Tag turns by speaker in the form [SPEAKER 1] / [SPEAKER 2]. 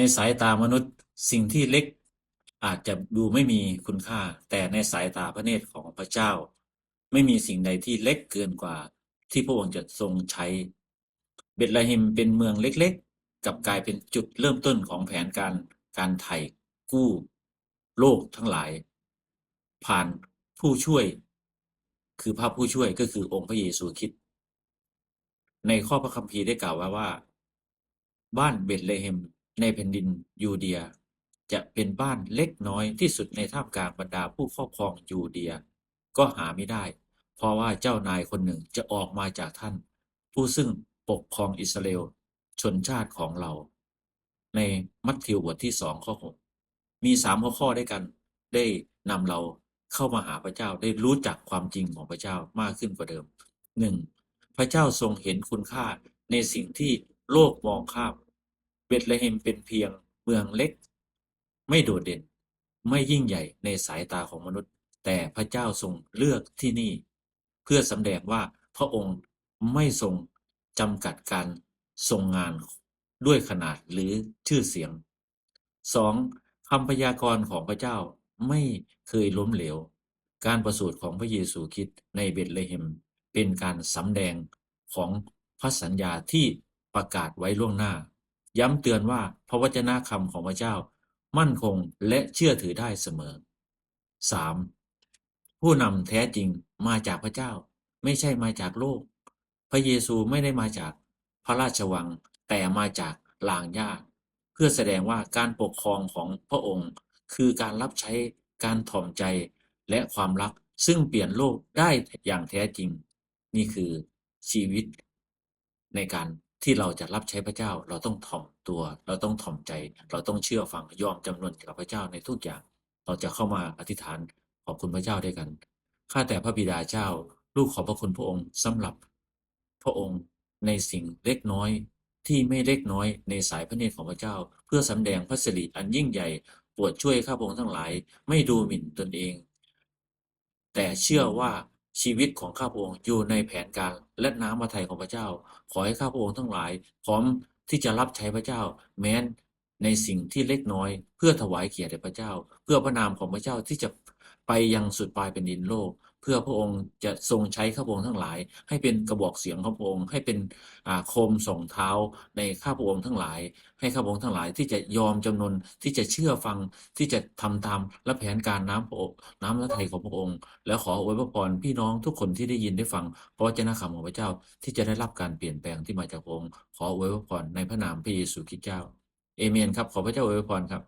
[SPEAKER 1] ในสายตามนุษย์สิ่งที่เล็กอาจจะดูไม่มีคุณค่าแต่ในสายตาพระเนตรของพระเจ้าไม่มีสิ่งใดที่เล็กเกินกว่าที่พระองค์จะทรงใช้เบธเลเฮมเป็นเมืองเล็กๆกลับกลายเป็นจุดเริ่มต้นของแผนการไถ่กู้โลกทั้งหลายผ่านผู้ช่วยคือพระผู้ช่วยก็คือองค์พระเยซูคริสต์ในข้อพระคัมภีร์ได้กล่าวไว้ว่าบ้านเบธเลเฮมในแผ่นดินยูเดียจะเป็นบ้านเล็กน้อยที่สุดในท่ามกลางบรรดาผู้ครอบครองยูเดียก็หาไม่ได้เพราะว่าเจ้านายคนหนึ่งจะออกมาจากท่านผู้ซึ่งปกครองอิสราเอลชนชาติของเราในมัทธิวบทที่2 ข้อ 6มี3 หัวข้อด้วยกันได้นำเราเข้ามาหาพระเจ้าได้รู้จักความจริงของพระเจ้ามากขึ้นกว่าเดิม1. พระเจ้าทรงเห็นคุณค่าในสิ่งที่โลกมองข้ามเบธเลเฮมเป็นเพียงเมืองเล็กไม่โดดเด่นไม่ยิ่งใหญ่ในสายตาของมนุษย์แต่พระเจ้าทรงเลือกที่นี่เพื่อสำแดงว่าพระองค์ไม่ทรงจำกัดการทรงงานด้วยขนาดหรือชื่อเสียง 2. คำพยากรณ์ของพระเจ้าไม่เคยล้มเหลวการประสูติของพระเยซูคริสต์ในเบธเลเฮมเป็นการสำแดงของพระสัญญาที่ประกาศไว้ล่วงหน้าย้ำเตือนว่าพระวจนะคำของพระเจ้ามั่นคงและเชื่อถือได้เสมอ 3. ผู้นำแท้จริงมาจากพระเจ้าไม่ใช่มาจากโลกพระเยซูไม่ได้มาจากพระราชวังแต่มาจากลางหญ้าเพื่อแสดงว่าการปกครองของพระองค์คือการรับใช้การถ่อมใจและความรักซึ่งเปลี่ยนโลกได้อย่างแท้จริงนี่คือชีวิตในการที่เราจะรับใช้พระเจ้าเราต้องถ่อมตัวเราต้องถ่อมใจเราต้องเชื่อฟังยอมจำนนกับพระเจ้าในทุกอย่างเราจะเข้ามาอธิษฐานขอบคุณพระเจ้าด้วยกันข้าแต่พระบิดาเจ้าลูกขอบพระคุณพระองค์สำหรับพระองค์ในสิ่งเล็กน้อยที่ไม่เล็กน้อยในสายพระเนตรของพระเจ้าเพื่อสำแดงพระสิริอันยิ่งใหญ่โปรดช่วยข้าพระองค์ทั้งหลายไม่ดูหมิ่นตนเองแต่เชื่อว่าชีวิตของข้าพระองค์อยู่ในแผนการและน้ำพระทัยของพระเจ้าขอให้ข้าพระองค์ทั้งหลายพร้อมที่จะรับใช้พระเจ้าแม้นในสิ่งที่เล็กน้อยเพื่อถวายเกียรติแด่พระเจ้าเพื่อพระนามของพระเจ้าที่จะไปยังสุดปลายแผ่นดินโลกเพื่อพระองค์จะทรงใช้ข้าพระองค์ทั้งหลายให้เป็นกระบอกเสียงของพระองค์ให้เป็นโคมส่งเท้าในข้าพระองค์ทั้งหลายให้ข้าพระองค์ทั้งหลายที่จะยอมจำนนที่จะเชื่อฟังที่จะทำตามและแผนการน้ำพระองค์น้ำพระทัยของพระองค์แล้วขออวยพรพี่น้องทุกคนที่ได้ยินได้ฟังพระวจนะคำของพระเจ้าที่จะได้รับการเปลี่ยนแปลงที่มาจากพระองค์ขออวยพรในพระนามพระเยซูคริสต์เจ้าเอเมนครับขอพระเจ้าอวยพรครับ